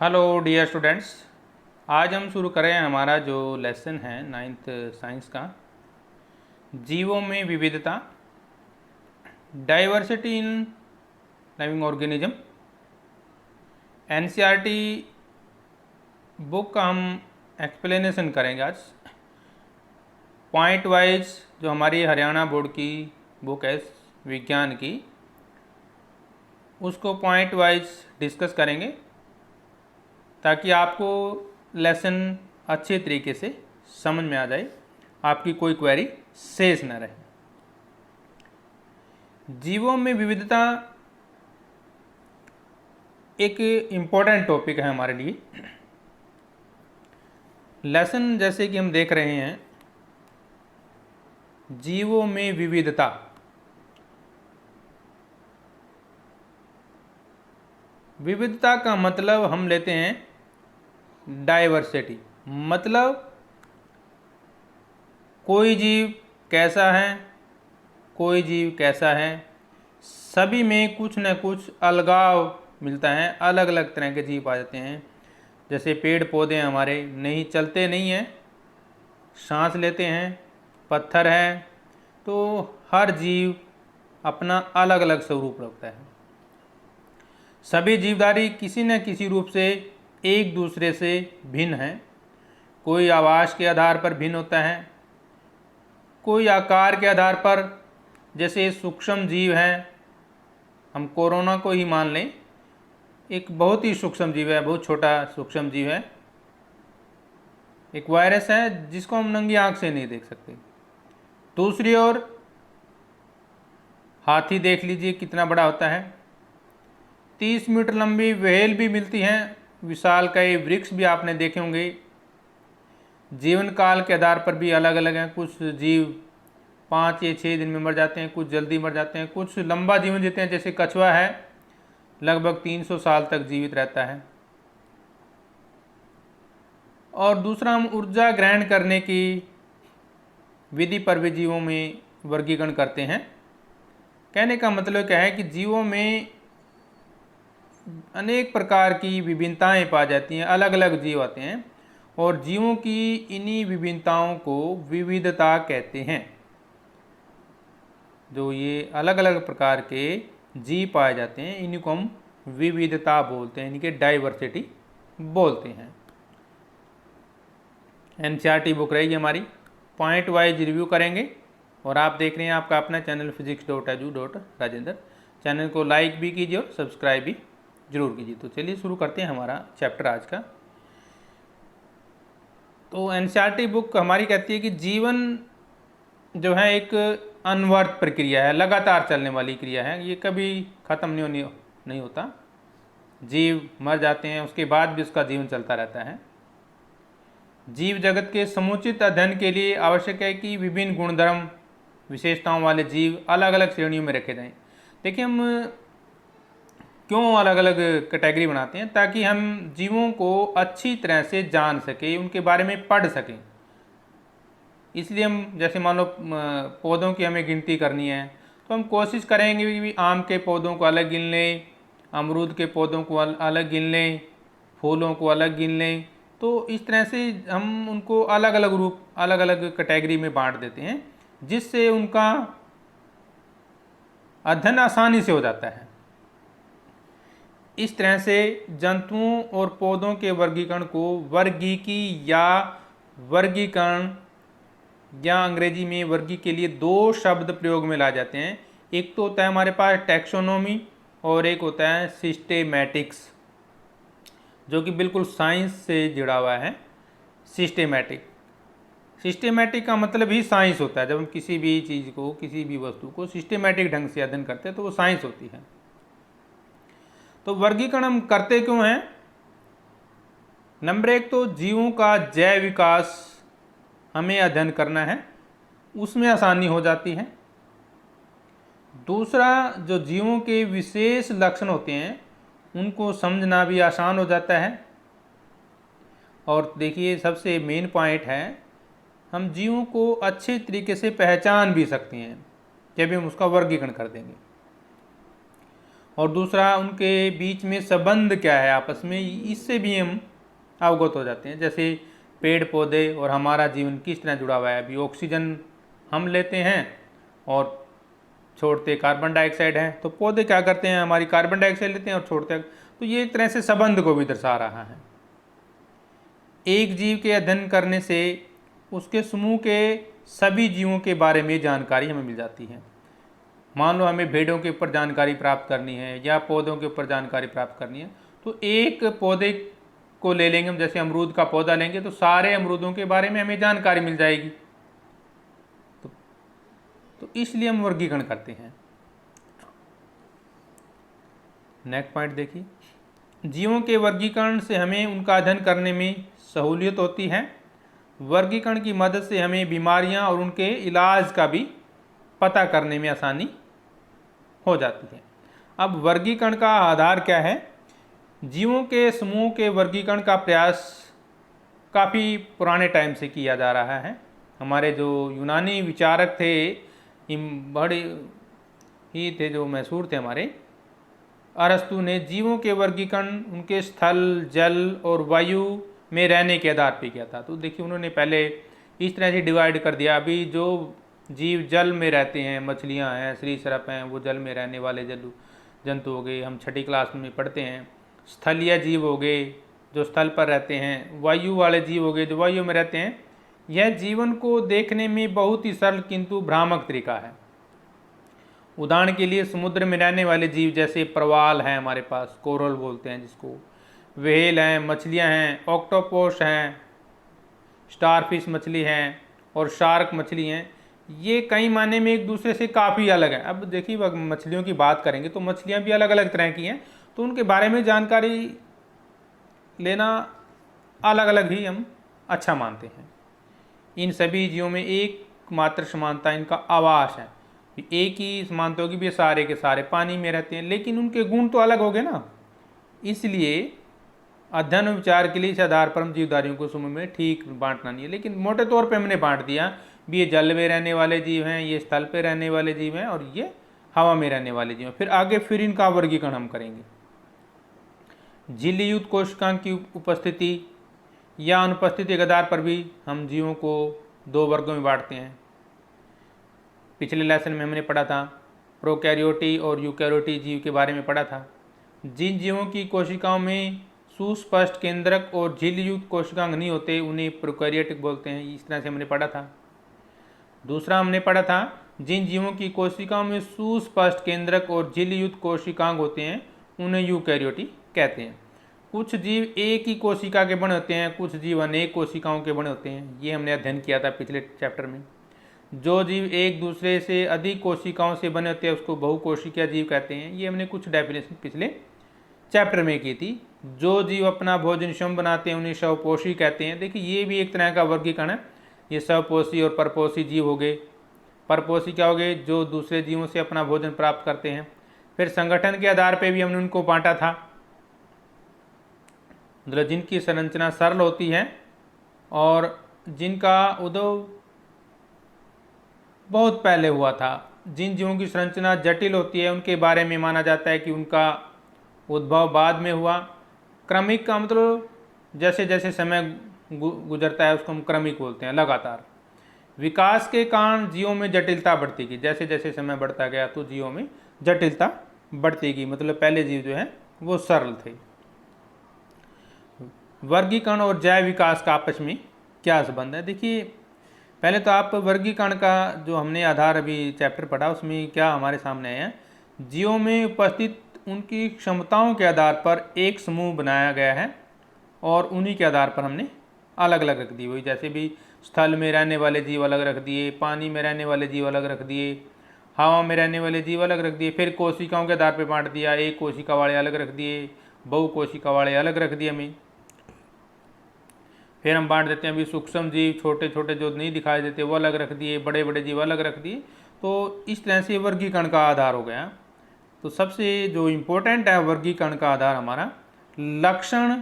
Hello dear students, आज हम शुरू करें हमारा जो लेसन है 9th साइंस का, जीवों में विविधता, diversity in living organism. NCERT book का हम एक्सप्लेनेशन करेंगे आज। पॉइंट वाइज जो हमारी हरियाणा बोर्ड की बुक है विज्ञान की, उसको पॉइंट वाइज डिस्कस करेंगे ताकि आपको लेसन अच्छे तरीके से समझ में आ जाए, आपकी कोई क्वेरी शेष न रहे। जीवों में विविधता एक इम्पोर्टेंट टॉपिक है हमारे लिए। लेसन जैसे कि हम देख रहे हैं, जीवों में विविधता, विविधता का मतलब हम लेते हैं डाइवर्सिटी। मतलब कोई जीव कैसा है, कोई जीव कैसा है, सभी में कुछ न कुछ अलगाव मिलता है। अलग अलग तरह के जीव आ जाते हैं। जैसे पेड़ पौधे हमारे नहीं चलते नहीं हैं, सांस लेते हैं, पत्थर है, तो हर जीव अपना अलग अलग स्वरूप रखता है। सभी जीवधारी किसी न किसी रूप से एक दूसरे से भिन्न है। कोई आवास के आधार पर भिन्न होता है, कोई आकार के आधार पर। जैसे सूक्ष्म जीव है, हम कोरोना को ही मान लें, एक बहुत ही सूक्ष्म जीव है, बहुत छोटा सूक्ष्म जीव है, एक वायरस है जिसको हम नंगी आंख से नहीं देख सकते। दूसरी ओर हाथी देख लीजिए कितना बड़ा होता है। 30 मीटर लंबी व्हेल भी मिलती हैं, विशालकाय वृक्ष भी आपने देखे होंगे। जीवन काल के आधार पर भी अलग अलग हैं। कुछ जीव 5 या 6 दिन में मर जाते हैं, कुछ जल्दी मर जाते हैं, कुछ लंबा जीवन जीते हैं। जैसे कछुआ है, लगभग 300 साल तक जीवित रहता है। और दूसरा, हम ऊर्जा ग्रहण करने की विधि पर भी जीवों में वर्गीकरण करते हैं। कहने का मतलब क्या है कि जीवों में अनेक प्रकार की विभिन्नताएं पाई जाती हैं, अलग अलग जीव आते हैं, और जीवों की इन्हीं विभिन्नताओं को विविधता कहते हैं। जो ये अलग अलग प्रकार के जीव पाए जाते हैं, इन्हीं को हम विविधता बोलते हैं, इनके डाइवर्सिटी बोलते हैं। एनसीईआरटी बुक रहेगी हमारी, पॉइंट वाइज रिव्यू करेंगे। और आप देख रहे हैं आपका अपना चैनल physics.edu.rajendra। चैनल को लाइक भी कीजिए और सब्सक्राइब भी जरूर कीजिए। तो चलिए शुरू करते हैं हमारा चैप्टर आज का। तो एनसीईआरटी बुक हमारी कहती है कि जीवन जो है एक अनवर्त प्रक्रिया है, लगातार चलने वाली क्रिया है, ये कभी ख़त्म नहीं होता। जीव मर जाते हैं, उसके बाद भी उसका जीवन चलता रहता है। जीव जगत के समुचित अध्ययन के लिए आवश्यक है कि विभिन्न गुणधर्म विशेषताओं वाले जीव अलग अलग श्रेणियों में रखे जाएं। देखिए, हम क्यों अलग अलग कैटेगरी बनाते हैं? ताकि हम जीवों को अच्छी तरह से जान सकें, उनके बारे में पढ़ सकें। इसलिए हम, जैसे मान लो पौधों की हमें गिनती करनी है, तो हम कोशिश करेंगे कि आम के पौधों को अलग गिन लें, अमरूद के पौधों को अलग गिन लें, फूलों को अलग गिन लें। तो इस तरह से हम उनको अलग अलग रूप, अलग अलग कैटेगरी में बांट देते हैं, जिससे उनका अध्ययन आसानी से हो जाता है। इस तरह से जंतुओं और पौधों के वर्गीकरण को वर्गीकी या वर्गीकरण, या अंग्रेजी में वर्गी के लिए 2 शब्द प्रयोग में लाए जाते हैं। एक तो होता है हमारे पास टैक्सोनॉमी, और एक होता है सिस्टेमैटिक्स, जो कि बिल्कुल साइंस से जुड़ा हुआ है। सिस्टेमैटिक, सिस्टेमैटिक का मतलब ही साइंस होता है। जब हम किसी भी चीज़ को, किसी भी वस्तु को सिस्टेमैटिक ढंग से अध्ययन करते हैं तो वो साइंस होती है। तो वर्गीकरण हम करते क्यों हैं? नंबर 1 तो जीवों का जैव विकास हमें अध्ययन करना है, उसमें आसानी हो जाती है। दूसरा, जो जीवों के विशेष लक्षण होते हैं उनको समझना भी आसान हो जाता है। और देखिए, सबसे मेन पॉइंट है, हम जीवों को अच्छे तरीके से पहचान भी सकते हैं जब हम उसका वर्गीकरण कर देंगे। और दूसरा उनके बीच में संबंध क्या है आपस में, इससे भी हम अवगत हो जाते हैं। जैसे पेड़ पौधे और हमारा जीवन किस तरह जुड़ा हुआ है। अभी ऑक्सीजन हम लेते हैं और छोड़ते कार्बन डाइऑक्साइड है, तो पौधे क्या करते हैं, हमारी कार्बन डाइऑक्साइड लेते हैं और छोड़ते हैं। तो ये एक तरह से संबंध को भी दर्शा रहा है। एक जीव के अध्ययन करने से उसके समूह के सभी जीवों के बारे में जानकारी हमें मिल जाती है। मान लो हमें भेड़ों के ऊपर जानकारी प्राप्त करनी है या पौधों के ऊपर जानकारी प्राप्त करनी है, तो एक पौधे को ले लेंगे हम, जैसे अमरूद का पौधा लेंगे तो सारे अमरूदों के बारे में हमें जानकारी मिल जाएगी। तो इसलिए हम वर्गीकरण करते हैं। नेक्स्ट पॉइंट देखिए, जीवों के वर्गीकरण से हमें उनका अध्ययन करने में सहूलियत होती है। वर्गीकरण की मदद से हमें बीमारियां और उनके इलाज का भी पता करने में आसानी हो जाती है। अब वर्गीकरण का आधार क्या है? जीवों के समूह के वर्गीकरण का प्रयास काफ़ी पुराने टाइम से किया जा रहा है। हमारे जो यूनानी विचारक थे, बड़े ही थे, जो मशहूर थे हमारे, अरस्तु ने जीवों के वर्गीकरण उनके स्थल, जल और वायु में रहने के आधार पर किया था। तो देखिए उन्होंने पहले इस तरह से डिवाइड कर दिया। अभी जो जीव जल में रहते हैं, मछलियां हैं, सरीसृप हैं, वो जल में रहने वाले जंतु हो गए, हम छठी क्लास में पढ़ते हैं। स्थलीय जीव हो गए जो स्थल पर रहते हैं, वायु वाले जीव हो गए जो वायु में रहते हैं। यह जीवन को देखने में बहुत ही सरल किंतु भ्रामक तरीका है। उदाहरण के लिए समुद्र में रहने वाले जीव जैसे प्रवाल हैं, हमारे पास कोरल बोलते हैं जिसको, व्हेल हैं, मछलियां हैं, ऑक्टोपस हैं, स्टारफिश मछली हैं और शार्क मछली हैं। ये कई मायने में एक दूसरे से काफ़ी अलग है। अब देखिए मछलियों की बात करेंगे तो मछलियां भी अलग अलग तरह की हैं, तो उनके बारे में जानकारी लेना अलग अलग ही हम अच्छा मानते हैं। इन सभी जीवों में एकमात्र समानता इनका आवास है। एक ही समानता होगी भी, सारे के सारे पानी में रहते हैं, लेकिन उनके गुण तो अलग हो गए ना। इसलिए अध्ययन और विचार के लिए इस आधार पर हम जीवधारियों को समूह में ठीक बांटना नहीं है, लेकिन मोटे तौर पे हमने बांट दिया भी ये जल में रहने वाले जीव हैं, ये स्थल पे रहने वाले जीव हैं और ये हवा में रहने वाले जीव हैं। फिर आगे इनका वर्गीकरण हम करेंगे। झिल्लीयुक्त कोशिकाओं की उपस्थिति या अनुपस्थिति के आधार पर भी हम जीवों को दो वर्गों में बांटते हैं। पिछले लेसन में हमने पढ़ा था प्रोकैरियोटी और यूकैरियोटी जीव के बारे में पढ़ा था। जिन जीवों की कोशिकाओं में सुस्पष्ट केंद्रक और झिल्लीयुक्त कोशिकांग नहीं होते उन्हें प्रोकैरियोटिक बोलते हैं। इस तरह से हमने पढ़ा था। दूसरा हमने पढ़ा था जिन जीवों की कोशिकाओं में सुस्पष्ट केंद्रक और झिल्लीयुक्त कोशिकांग होते हैं उन्हें यूकैरियोटी कहते हैं। कुछ जीव एक ही कोशिका के बने होते हैं, कुछ जीव अनेक कोशिकाओं के बने होते हैं। ये हमने अध्ययन किया था पिछले चैप्टर में। जो जीव एक दूसरे से अधिक कोशिकाओं से बने होते हैं उसको बहुकोशिकीय जीव कहते हैं। ये हमने कुछ डेफिनेशन पिछले चैप्टर में की थी। जो जीव अपना भोजन स्वयं बनाते हैं उन्हें स्वपोषी कहते हैं। देखिए ये भी एक तरह का वर्गीकरण है। ये स्वपोषी और परपोषी जीव हो गए। परपोषी क्या हो गए? जो दूसरे जीवों से अपना भोजन प्राप्त करते हैं। फिर संगठन के आधार पर भी हमने उनको बांटा था, मतलब जिनकी संरचना सरल होती है और जिनका उद्भव बहुत पहले हुआ था। जिन जीवों की संरचना जटिल होती है उनके बारे में माना जाता है कि उनका उद्भव बाद में हुआ। क्रमिक का मतलब जैसे जैसे समय गुजरता है उसको हम क्रमिक बोलते हैं, लगातार। विकास के कारण जीवों में जटिलता बढ़ती गई। जैसे जैसे समय बढ़ता गया तो जीवों में जटिलता बढ़ती गई, मतलब पहले जीव जो है वो सरल थे। वर्गीकरण और जैव विकास का आपस में क्या संबंध है? देखिए पहले तो आप वर्गीकरण का जो हमने आधार अभी चैप्टर पढ़ा उसमें क्या हमारे सामने है, जीवों में उपस्थित उनकी क्षमताओं के आधार पर एक समूह बनाया गया है और उन्हीं के आधार पर हमने अलग अलग रख दी हुई। जैसे भी स्थल में रहने वाले जीव अलग रख दिए, पानी में रहने वाले जीव अलग रख दिए, हवा में रहने वाले जीव अलग रख दिए। फिर कोशिकाओं के आधार पर बांट दिया, एक कोशिका वाले अलग रख दिए, बहुकोशिका वाले अलग रख दिए हमें। फिर हम बांट देते हैं अभी सूक्ष्म जीव, छोटे छोटे जो नहीं दिखाई देते वो अलग रख दिए, बड़े बड़े जीव अलग रख दिए। तो इस तरह से वर्गीकरण का आधार हो गया। तो सबसे जो इम्पोर्टेंट है वर्गीकरण का आधार हमारा लक्षण,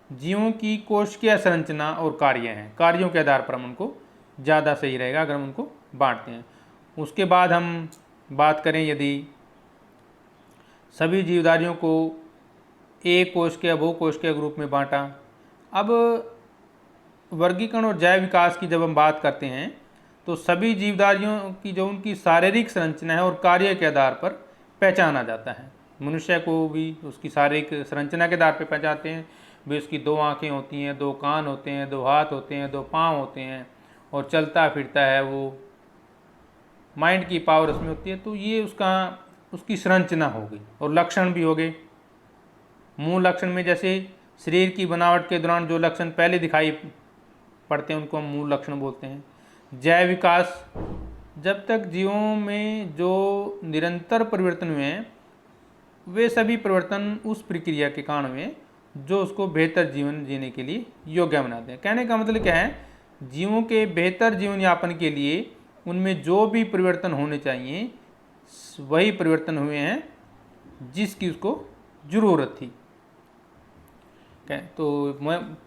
जीवों की कोशिकीय संरचना और कार्य हैं। कार्यों के आधार पर हम उनको ज़्यादा सही रहेगा अगर हम उनको बांटते हैं। उसके बाद हम बात करें यदि सभी जीवधारियों को एक कोशिकीय बहुकोशिकीय ग्रुप में बांटा। अब वर्गीकरण और जैव विकास की जब हम बात करते हैं तो सभी जीवधारियों की जो उनकी शारीरिक संरचना है और कार्य के आधार पर पहचाना जाता है। मनुष्य को भी उसकी शारीरिक संरचना के आधार पर पहचानते हैं, भी उसकी 2 आँखें होती हैं, 2 कान होते हैं, 2 हाथ होते हैं, 2 पाँव होते हैं और चलता फिरता है, वो माइंड की पावर उसमें होती है। तो ये उसकी संरचना हो गई और लक्षण भी हो गए। मूल लक्षण में जैसे शरीर की बनावट के दौरान जो लक्षण पहले दिखाई पड़ते हैं उनको हम मूल लक्षण बोलते हैं। जैव विकास, जब तक जीवों में जो निरंतर परिवर्तन हुए हैं वे सभी परिवर्तन उस प्रक्रिया के कारण हुए जो उसको बेहतर जीवन जीने के लिए योग्य बनाते हैं। कहने का मतलब क्या है, जीवों के बेहतर जीवन यापन के लिए उनमें जो भी परिवर्तन होने चाहिए वही परिवर्तन हुए हैं जिसकी उसको ज़रूरत थी। तो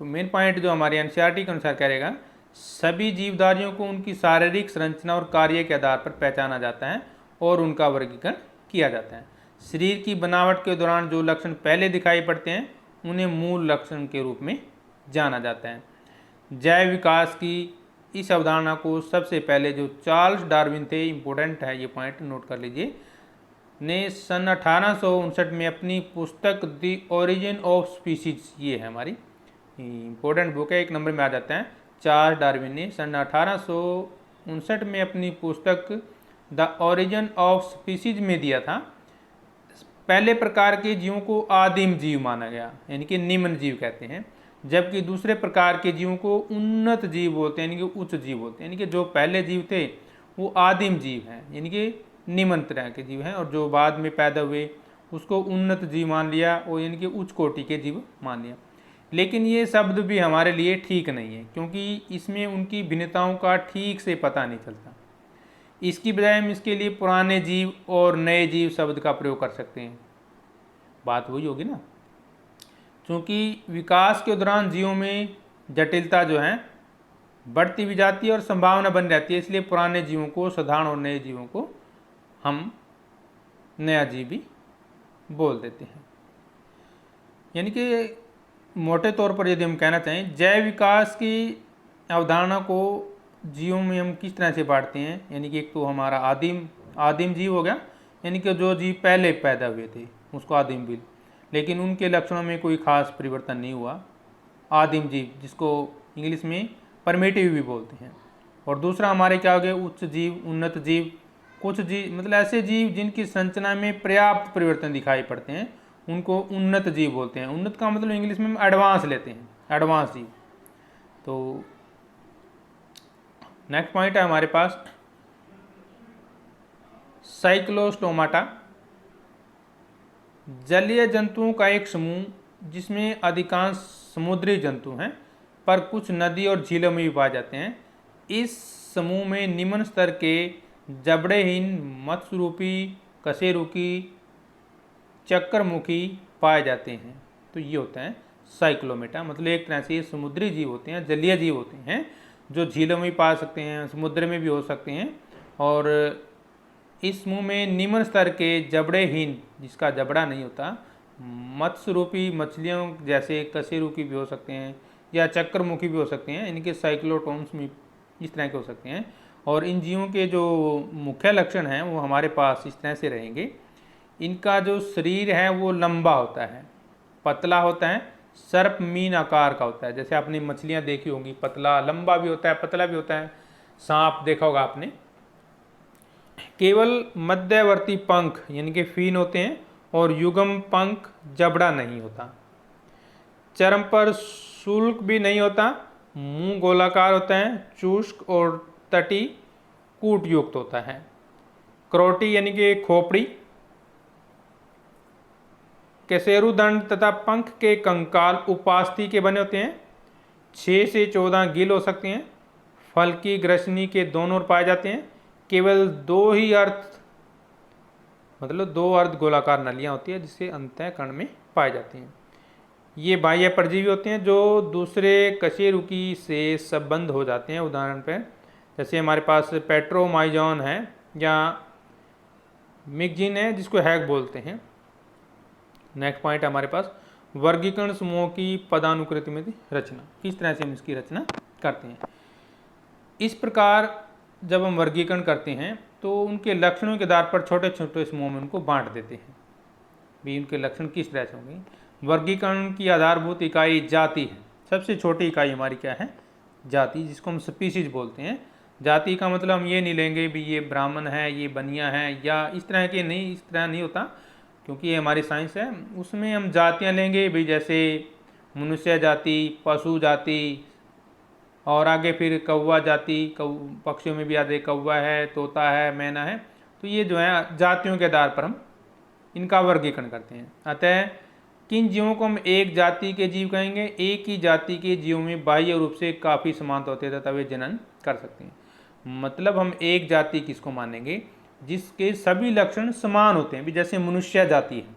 मेन पॉइंट जो हमारे एनसीईआरटी के अनुसार करेगा, सभी जीवधारियों को उनकी शारीरिक संरचना और कार्य के आधार पर पहचाना जाता है और उनका वर्गीकरण किया जाता है। शरीर की बनावट के दौरान जो लक्षण पहले दिखाई पड़ते हैं उन्हें मूल लक्षण के रूप में जाना जाता है। जैव विकास की इस अवधारणा को सबसे पहले जो चार्ल्स डार्विन थे, इम्पोर्टेंट है ये पॉइंट नोट कर लीजिए, ने सन 1859 में अपनी पुस्तक द ओरिजिन ऑफ स्पीसीज, ये है हमारी इम्पोर्टेंट बुक है, 1 नंबर में आ जाता है। चार्ल्स डार्विन ने सन 1859 में अपनी पुस्तक द ओरिजिन ऑफ स्पीसीज में दिया था। पहले प्रकार के जीवों को आदिम जीव माना गया, यानी कि निम्न जीव कहते हैं, जबकि दूसरे प्रकार के जीवों को उन्नत जीव बोलते हैं, यानी कि उच्च जीव बोलते हैं। यानी कि जो पहले जीव थे वो आदिम जीव हैं, यानी कि निम्न तरह के जीव हैं, और जो बाद में पैदा हुए उसको उन्नत जीव मान लिया, और यानी कि उच्च कोटि के जीव मान लिया। लेकिन ये शब्द भी हमारे लिए ठीक नहीं है, क्योंकि इसमें उनकी भिन्नताओं का ठीक से पता नहीं चलता। इसकी बजाय हम इसके लिए पुराने जीव और नए जीव शब्द का प्रयोग कर सकते हैं। बात वही होगी ना, क्योंकि विकास के दौरान जीवों में जटिलता जो है बढ़ती भी जाती है और संभावना बन जाती है, इसलिए पुराने जीवों को साधारण और नए जीवों को हम नया जीव भी बोल देते हैं। यानी कि मोटे तौर पर यदि हम कहना चाहें, जैव विकास की अवधारणा को जीवों में हम किस तरह से बांटते हैं, यानी कि एक तो हमारा आदिम जीव हो गया, यानी कि जो जीव पहले पैदा हुए थे उसको आदिम जीव, लेकिन उनके लक्षणों में कोई खास परिवर्तन नहीं हुआ, आदिम जीव, जिसको इंग्लिश में परमेटिव भी बोलते हैं। और दूसरा हमारे क्या हो गया, उच्च जीव, उन्नत जीव। कुछ जीव मतलब ऐसे जीव जिनकी संरचना में पर्याप्त परिवर्तन दिखाई पड़ते हैं उनको उन्नत जीव बोलते हैं। उन्नत का मतलब इंग्लिश में हम एडवांस लेते हैं, एडवांस जीव। तो नेक्स्ट पॉइंट है हमारे पास साइक्लोस्टोमाटा, जलीय जंतुओं का एक समूह जिसमें अधिकांश समुद्री जंतु हैं पर कुछ नदी और झीलों में भी पाए जाते हैं। इस समूह में निम्न स्तर के जबड़ेहीन, मत्स्यरूपी, कशेरुकी, चक्करमुखी पाए जाते हैं। तो ये होता है साइक्लोमेटा, मतलब एक तरह से ये समुद्री जीव होते हैं, जलीय जीव होते हैं जो झीलों में भी पा सकते हैं, समुद्र में भी हो सकते हैं। और इस समूह में निम्न स्तर के जबड़ेहीन, जिसका जबड़ा नहीं होता, मत्स्यरूपी मछलियों जैसे कशेरुकी भी हो सकते हैं या चक्करमुखी भी हो सकते हैं, इनके साइक्लोटोन्स में इस तरह के हो सकते हैं। और इन जीवों के जो मुख्य लक्षण हैं वो हमारे पास इस तरह से रहेंगे। इनका जो शरीर है वो लंबा होता है, पतला होता है, सर्प मीन आकार का होता है। जैसे आपने मछलियाँ देखी होंगी, पतला लंबा भी होता है, पतला भी होता है। सांप देखा होगा आपने। केवल मध्यवर्ती पंख यानी कि फीन होते हैं और युग्म पंख, जबड़ा नहीं होता। चर्म पर शुल्क भी नहीं होता। मुंह गोलाकार होता है, शुष्क और तटी कूट युक्त होता है। क्रोटी यानी कि खोपड़ी, कशेरुदंड तथा पंख के कंकाल उपास्थि के बने होते हैं। 6 से 14 गिल हो सकते हैं। फल की ग्रसनी के दोनों ओर पाए जाते हैं। केवल 2 ही अर्ध, मतलब 2 अर्ध गोलाकार नलियां होती है जिससे अंतःकरण में पाए जाती हैं। ये बाह्य परजीवी होते हैं जो दूसरे कशेरुकी से संबंध हो जाते हैं। उदाहरण पर जैसे हमारे पास पेट्रोमाइजॉन है या मिगजिन है जिसको हैग बोलते हैं। नेक्स्ट पॉइंट हमारे पास वर्गीकरण समूहों की पदानुकृति में रचना, किस तरह से हम इसकी रचना करते हैं। इस प्रकार जब हम वर्गीकरण करते हैं तो उनके लक्षणों के आधार पर छोटे छोटे समूहों में उनको बांट देते हैं। भी उनके लक्षण किस तरह से होंगे। वर्गीकरण की आधारभूत इकाई जाति है। सबसे छोटी इकाई हमारी क्या है, जाति, जिसको हम स्पीसीज बोलते हैं। जाति का मतलब हम ये नहीं लेंगे भी ये ब्राह्मण है, ये बनिया है, या इस तरह के नहीं, इस तरह नहीं होता, क्योंकि ये हमारी साइंस है। उसमें हम जातियाँ लेंगे भी, जैसे मनुष्य जाति, पशु जाति, और आगे फिर कौवा जाति, पक्षियों में भी आते कौवा है, तोता है, मैना है। तो ये जो है जातियों के आधार पर हम इनका वर्गीकरण करते हैं। अतः किन जीवों को हम एक जाति के जीव कहेंगे, एक ही जाति के जीवों में बाह्य रूप से काफ़ी समानता होती है तथा वे जनन कर सकते हैं। मतलब हम एक जाति किसको मानेंगे, जिसके सभी लक्षण समान होते हैं। भी जैसे मनुष्य जाति है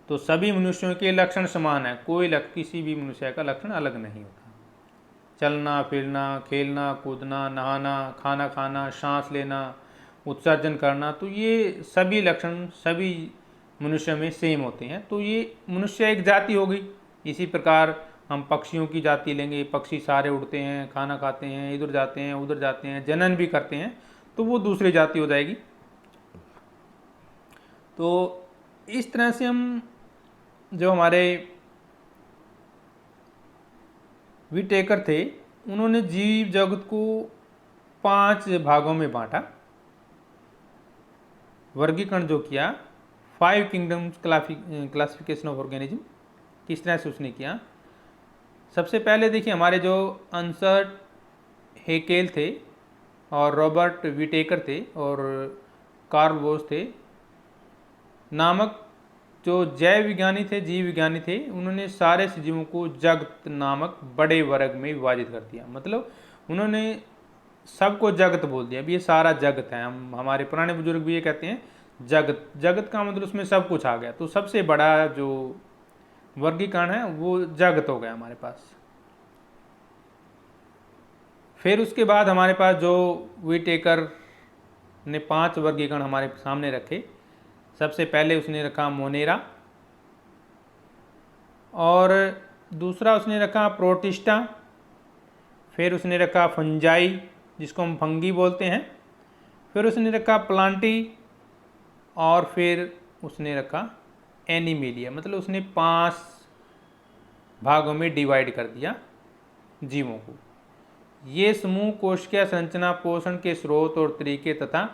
तो सभी मनुष्यों के लक्षण समान है, कोई किसी भी मनुष्य का लक्षण अलग नहीं होता। चलना फिरना, खेलना कूदना, नहाना, खाना खाना, सांस लेना, उत्सर्जन करना, तो ये सभी लक्षण सभी मनुष्य में सेम होते हैं। तो ये मनुष्य एक जाति हो गई। इसी प्रकार हम पक्षियों की जाति लेंगे, पक्षी सारे उड़ते हैं, खाना खाते हैं, इधर जाते हैं उधर जाते हैं, जनन भी करते हैं, तो वो दूसरी जाति हो जाएगी। तो इस तरह से हम जो हमारे विटेकर थे उन्होंने जीव जगत को 5 भागों में बांटा, वर्गीकरण जो किया, 5 किंगडम्स क्लासिफिकेशन ऑफ ऑर्गेनिज्म, किस तरह से उसने किया। सबसे पहले देखिए हमारे जो अंसर्ट हेकेल थे और रॉबर्ट विटेकर थे और कार्ल वोस थे नामक जो जैव विज्ञानी थे, जीव विज्ञानी थे, उन्होंने सारे सजीवों को जगत नामक बड़े वर्ग में विभाजित कर दिया। मतलब उन्होंने सबको जगत बोल दिया, अभी ये सारा जगत है। हम हमारे पुराने बुजुर्ग भी ये कहते हैं जगत, जगत का मतलब उसमें सब कुछ आ गया। तो सबसे बड़ा जो वर्गीकरण है वो जगत हो गया हमारे पास। फिर उसके बाद हमारे पास जो विटेकर ने 5 वर्गीकरण हमारे सामने रखे। सबसे पहले उसने रखा मोनेरा, और दूसरा उसने रखा प्रोटिस्टा, फिर उसने रखा फंजाई जिसको हम फंगी बोलते हैं, फिर उसने रखा प्लांटी, और फिर उसने रखा एनिमेलिया। मतलब उसने 5 भागों में डिवाइड कर दिया जीवों को। ये समूह कोशिकीय संरचना, पोषण के स्रोत और तरीके तथा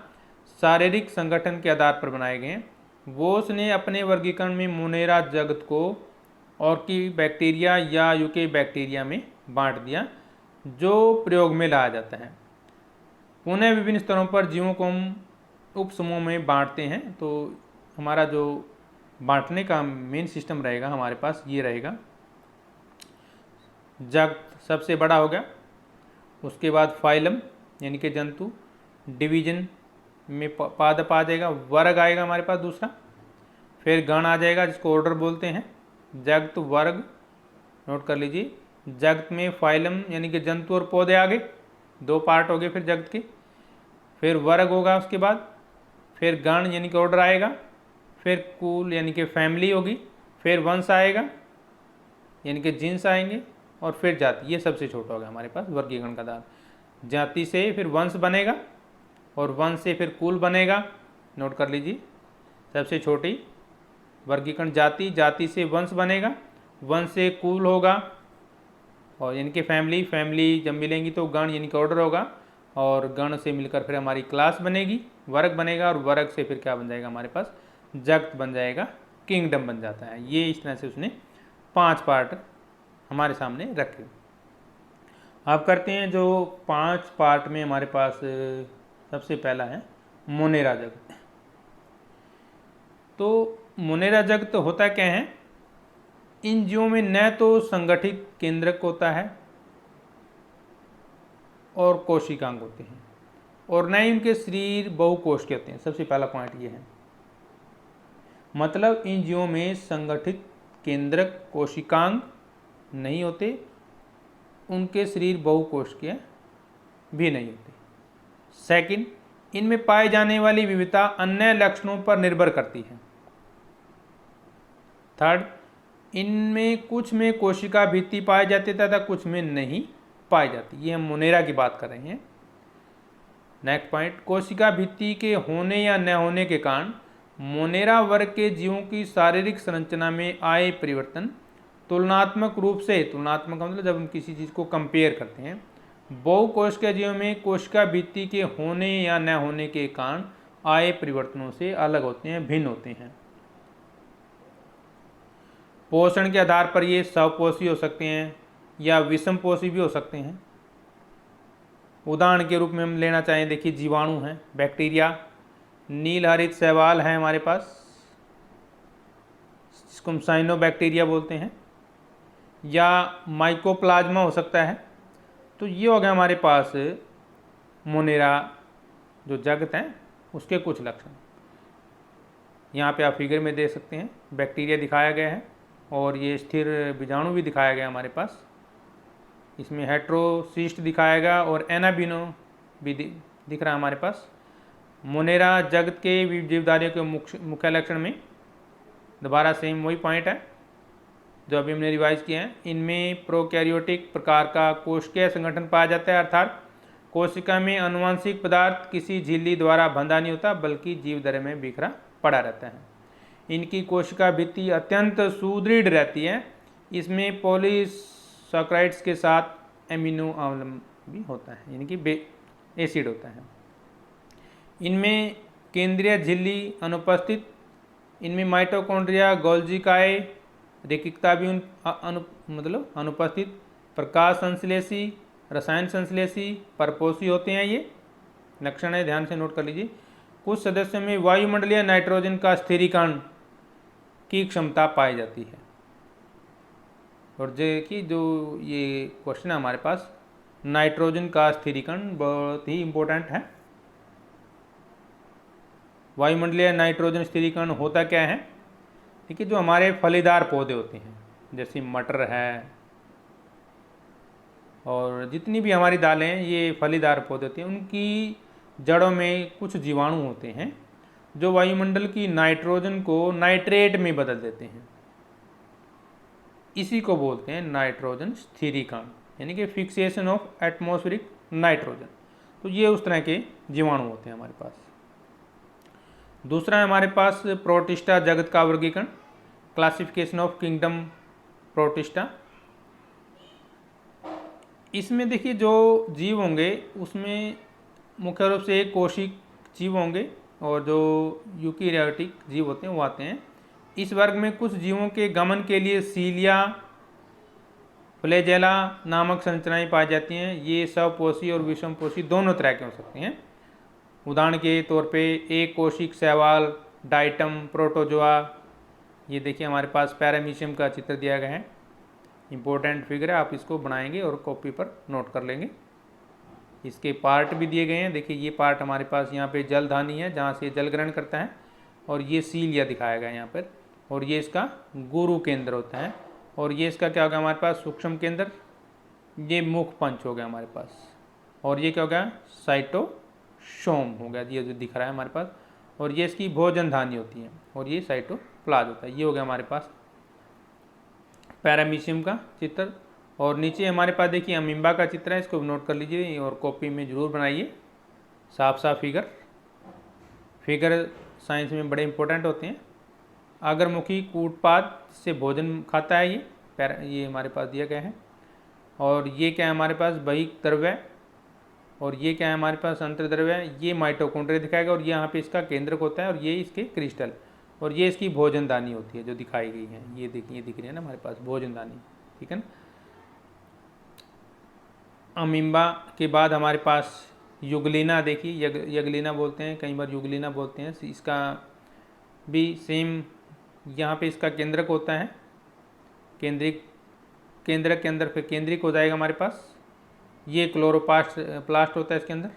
शारीरिक संगठन के आधार पर बनाए गए हैं। वोस ने अपने वर्गीकरण में मोनेरा जगत को ऑर्की बैक्टीरिया या यूके बैक्टीरिया में बांट दिया, जो प्रयोग में लाया जाता है। पुनः विभिन्न स्तरों पर जीवों को हम उपसमूह में बांटते हैं। तो हमारा जो बांटने का मेन सिस्टम रहेगा हमारे पास ये रहेगा। जगत सबसे बड़ा हो गया, उसके बाद फाइलम यानी कि जंतु, डिवीजन में पादप आ जाएगा, वर्ग आएगा हमारे पास दूसरा, फिर गण आ जाएगा जिसको ऑर्डर बोलते हैं, जगत वर्ग, नोट कर लीजिए। जगत में फाइलम यानी कि जंतु और पौधे आ गए, 2 पार्ट हो गए फिर जगत के। फिर वर्ग होगा उसके बाद, फिर गण यानी कि ऑर्डर आएगा, फिर कुल यानी कि फैमिली होगी, फिर वंश आएगा यानी कि जिन्स आएंगे, और फिर जाति। ये सबसे छोटा होगा हमारे पास वर्गीकरण का आधार। जाति से फिर वंश बनेगा, और वंश से फिर कुल बनेगा, नोट कर लीजिए। सबसे छोटी वर्गीकरण जाति, जाति से वंश बनेगा, वंश से कुल होगा, और यानी कि फैमिली, फैमिली जब मिलेंगी तो गण यानी कि ऑर्डर होगा, और गण से मिलकर फिर हमारी क्लास बनेगी, वर्ग बनेगा, और वर्ग से फिर क्या बन जाएगा हमारे पास, जगत बन जाएगा, किंगडम बन जाता है। ये इस तरह से उसने 5 पार्ट हमारे सामने रखे। अब करते हैं जो 5 पार्ट में हमारे पास सबसे पहला है मोनेरा जगत। तो मोनेरा जगत होता क्या है, इन जीवों में न तो संगठित केंद्रक होता है और कोशिकांग होते हैं, और न ही उनके शरीर बहुकोश के होते हैं। सबसे पहला पॉइंट ये है, मतलब इन जीवों में संगठित केंद्रक कोशिकांग नहीं होते, उनके शरीर बहुकोश के भी नहीं होते। सेकंड, इनमें पाए जाने वाली विविधता अन्य लक्षणों पर निर्भर करती है। थर्ड, इनमें कुछ में कोशिका भित्ति पाई जाती है तथा कुछ में नहीं पाई जाती। ये हम मोनेरा की बात कर रहे हैं। नेक्स्ट पॉइंट, कोशिका भित्ति के होने या न होने के कारण मोनेरा वर्ग के जीवों की शारीरिक संरचना में आए परिवर्तन तुलनात्मक रूप से, तुलनात्मक मतलब जब हम किसी चीज़ को कंपेयर करते हैं, बहुकोश के जीवों में कोशिका भित्ति के होने या न होने के कारण आए परिवर्तनों से अलग होते हैं, भिन्न होते हैं। पोषण के आधार पर ये स्वपोषी हो सकते हैं या विषमपोषी भी हो सकते हैं। उदाहरण के रूप में हम लेना चाहें, देखिए जीवाणु हैं, बैक्टीरिया, नील हरित शैवाल है हमारे पास, जिसको हम साइनोबैक्टीरिया बोलते हैं, या माइकोप्लाज्मा हो सकता है। तो ये हो गया हमारे पास मोनेरा जो जगत है उसके कुछ लक्षण। यहाँ पे आप फिगर में देख सकते हैं, बैक्टीरिया दिखाया गया है और ये स्थिर बीजाणु भी दिखाया गया हमारे पास। इसमें हेट्रोसिस्ट दिखाया गया और एनाबिनो भी दिख रहा है हमारे पास। मोनेरा जगत के जीवधारियों के मुख्य लक्षण में दोबारा सेम वही पॉइंट है जो अभी हमने रिवाइज किया है। इनमें प्रोकैरियोटिक प्रकार का कोशिकीय संगठन पाया जाता है, अर्थात कोशिका में आनुवंशिक पदार्थ किसी झिल्ली द्वारा बंधा नहीं होता बल्कि जीवधारी में बिखरा पड़ा रहता है। इनकी कोशिका भित्ति अत्यंत सुदृढ़ रहती है। इसमें पॉलीसैकेराइड्स के साथ एमिनो अम्ल भी होता है, यानी कि एसिड होता है। इनमें केंद्रीय झिल्ली अनुपस्थित। इनमें माइटोकॉन्ड्रिया, गोल्जी रेखिकता भी मतलब अनुपस्थित। प्रकाश संश्लेषी, रसायन संश्लेषी, परपोषी होते हैं। ये लक्षण है, ध्यान से नोट कर लीजिए। कुछ सदस्यों में वायुमंडलीय नाइट्रोजन का स्थिरीकरण की क्षमता पाई जाती है। और देखिए जो ये क्वेश्चन है हमारे पास, नाइट्रोजन का स्थिरीकरण बहुत ही इम्पोर्टेंट है। वायुमंडलीय नाइट्रोजन स्थिरीकरण होता क्या है? देखिए जो हमारे फलीदार पौधे होते हैं जैसे मटर है और जितनी भी हमारी दालें हैं ये फलीदार पौधे होते हैं, उनकी जड़ों में कुछ जीवाणु होते हैं जो वायुमंडल की नाइट्रोजन को नाइट्रेट में बदल देते हैं। इसी को बोलते हैं नाइट्रोजन स्थिरीकरण, यानी कि फिक्सेशन ऑफ एटमॉस्फेरिक नाइट्रोजन। तो ये उस तरह के जीवाणु होते हैं हमारे पास। दूसरा है हमारे पास प्रोटिस्टा जगत का वर्गीकरण, क्लासिफिकेशन ऑफ किंगडम प्रोटिस्टा। इसमें देखिए जो जीव होंगे उसमें मुख्य रूप से एक कोशिक जीव होंगे और जो यूकैरियोटिक जीव होते हैं वो आते हैं। इस वर्ग में कुछ जीवों के गमन के लिए सीलिया, फ्लैजेला नामक संरचनाएं पाई जाती हैं। ये स्वपोषी और विषमपोषी दोनों तरह के हो सकते हैं। उदाहरण के तौर पे एक कोशिक शैवाल, डाइटम, प्रोटोजोआ। ये देखिए हमारे पास पैरामीशियम का चित्र दिया गया है, इम्पोर्टेंट फिगर है, आप इसको बनाएंगे और कॉपी पर नोट कर लेंगे। इसके पार्ट भी दिए गए हैं। देखिए ये पार्ट हमारे पास यहाँ पे जलधानी है जहाँ से जल ग्रहण करता है, और ये सीलिया दिखाया गया है यहाँ पर, और ये इसका गुरु केंद्र होता है, और ये इसका क्या होगा हमारे पास सूक्ष्म केंद्र, ये मुख पंच हो गया हमारे पास, और ये क्या हो गया साइटोसोम हो गया, ये जो दिख रहा है हमारे पास, और ये इसकी भोजन धानी होती है, और ये साइटोप्लाज्म होता है। ये हो गया हमारे पास पैरामीशियम का चित्र। और नीचे हमारे पास देखिए अमीबा का चित्र है, इसको नोट कर लीजिए और कॉपी में जरूर बनाइए साफ साफ फिगर साइंस में बड़े इंपॉर्टेंट होते हैं। अग्रमुखी कूटपाद से भोजन खाता है ये हमारे पास दिया गया है। और ये क्या है हमारे पास बहिक द्रव्य, और ये क्या है हमारे पास अंतर्द्रव्य, ये माइटोकॉन्ड्रिया दिखाएगा, और ये यहाँ पे इसका केंद्रक होता है, और ये इसके क्रिस्टल, और ये इसकी भोजनदानी होती है जो दिखाई गई है। ये देखिए दिख रही है ना हमारे पास भोजनदानी, ठीक है ना। अमीबा के बाद हमारे पास युगलिना, देखिए यगलिना बोलते हैं, कई बार युगलिना बोलते हैं। इसका भी सेम यहाँ पे इसका केंद्रक होता है, केंद्रक के अंदर फिर केंद्रिक हो जाएगा हमारे पास। ये प्लास्ट होता है इसके अंदर।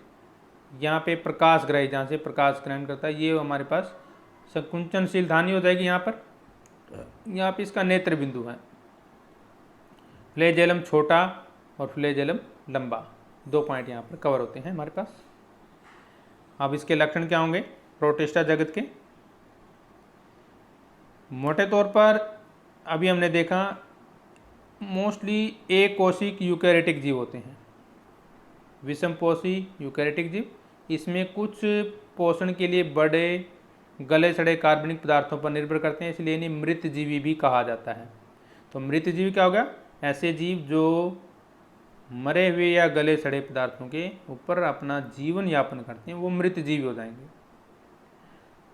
यहाँ पे प्रकाश ग्रही, जहाँ से प्रकाश ग्रहण करता है, ये हमारे पास संकुंचनशील धानी हो जाएगी यहाँ पर। यहाँ पे इसका नेत्र बिंदु है। फ्लैजेलम छोटा और फ्लैजेलम लंबा, 2 पॉइंट यहाँ पर कवर होते हैं हमारे पास। अब इसके लक्षण क्या होंगे प्रोटिस्टा जगत के? मोटे तौर पर अभी हमने देखा मोस्टली एक कोशिक यूकैरियोटिक जीव होते हैं, विषमपोषी यूकैरियोटिक जीव। इसमें कुछ पोषण के लिए बड़े गले सड़े कार्बनिक पदार्थों पर निर्भर करते हैं, इसलिए इन्हें मृतजीवी भी कहा जाता है। तो मृतजीवी क्या होगा? ऐसे जीव जो मरे हुए या गले सड़े पदार्थों के ऊपर अपना जीवन यापन करते हैं, वो मृतजीवी हो जाएंगे।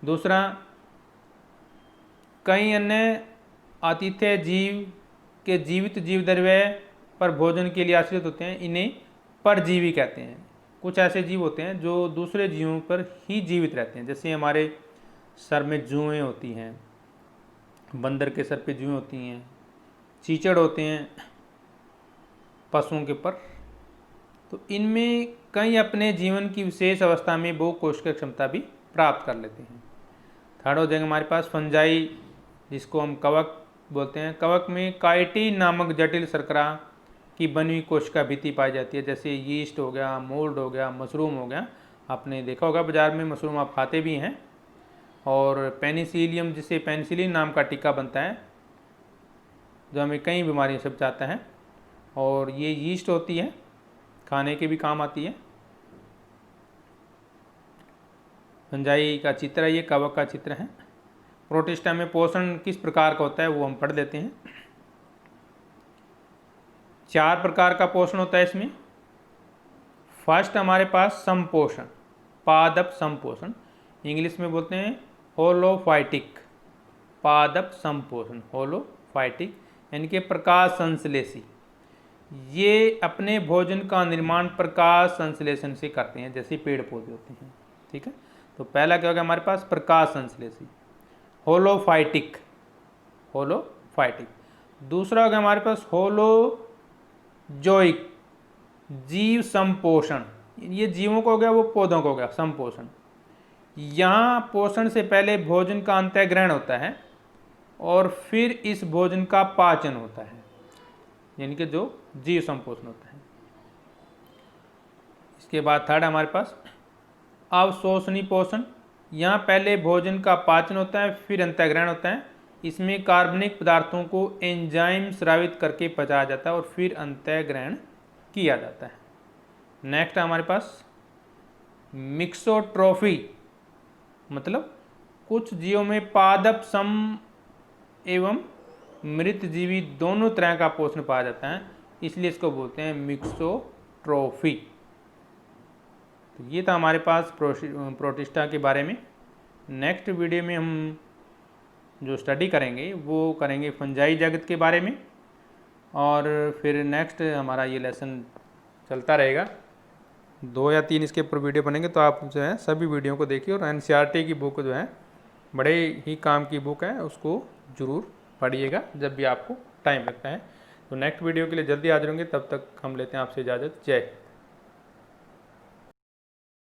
दूसरा, कई अन्य आतिथ्य जीव के जीवित जीव द्रव्य पर भोजन के लिए आश्रित होते हैं, इन्हें परजीवी कहते हैं। कुछ ऐसे जीव होते हैं जो दूसरे जीवों पर ही जीवित रहते हैं, जैसे हमारे सर में जुएँ होती हैं, बंदर के सर पे जुएँ होती हैं, चीचड़ होते हैं पशुओं के पर। तो इनमें कई अपने जीवन की विशेष अवस्था में बहु कोशिका क्षमता भी प्राप्त कर लेते हैं। थर्ड हो जाएंगे हमारे पास फंजाई, जिसको हम कवक बोलते हैं। कवक में काइटिन नामक जटिल शर्करा की बनी हुई कोशिका भित्ति पाई जाती है, जैसे यीस्ट हो गया, मोल्ड हो गया, मशरूम हो गया। आपने देखा होगा बाजार में मशरूम आप खाते भी हैं। और पेनिसिलियम, जिससे पेनिसिलिन नाम का टीका बनता है, जो हमें कई बीमारियों से बचाता है। और ये यीस्ट होती है, खाने के भी काम आती है। फंजाई का चित्र है, ये कवक का चित्र है। प्रोटिस्टा में पोषण किस प्रकार का होता है वो हम पढ़ लेते हैं। 4 प्रकार का पोषण होता है इसमें। फर्स्ट हमारे पास संपोषण, पादप संपोषण, इंग्लिश में बोलते हैं होलोफाइटिक। पादप संपोषण, होलोफाइटिक यानी कि प्रकाश संश्लेषी। ये अपने भोजन का निर्माण प्रकाश संश्लेषण से करते हैं, जैसे पेड़ पौधे होते हैं। ठीक है, तो पहला क्या होगा हमारे पास? प्रकाश संश्लेषी, होलोफाइटिक, होलोफाइटिक। दूसरा होगा हमारे पास होलोजोइक, जीव संपोषण। ये जीवों को हो गया, वो पौधों को हो गया संपोषण। यहाँ पोषण से पहले भोजन का अंतःग्रहण होता है और फिर इस भोजन का पाचन होता है, यानी कि जो जीव संपोषण होता है। इसके बाद थर्ड हमारे पास अवशोषणी पोषण। यहाँ पहले भोजन का पाचन होता है, फिर अंतःग्रहण होता है। इसमें कार्बनिक पदार्थों को एंजाइम स्रावित करके पचाया जाता है और फिर अंतःग्रहण किया जाता है। नेक्स्ट हमारे पास मिक्सोट्रोफी, मतलब कुछ जीवों में पादप सम एवं मृतजीवी दोनों तरह का पोषण पाया जाता है, इसलिए इसको बोलते हैं मिक्सोट्रोफी। तो ये था हमारे पास प्रोटिस्टा के बारे में। नेक्स्ट वीडियो में हम जो स्टडी करेंगे वो करेंगे फंजाई जगत के बारे में, और फिर नेक्स्ट हमारा ये लेसन चलता रहेगा। 2 या 3 इसके ऊपर वीडियो बनेंगे, तो आप जो है सभी वीडियो को देखिए। और NCERT की बुक जो है बड़े ही काम की बुक है, उसको ज़रूर पढ़िएगा जब भी आपको टाइम लगता है। तो नेक्स्ट वीडियो के लिए जल्दी हाजिर होंगे, तब तक हम लेते हैं आपसे इजाज़त। जय हिंद।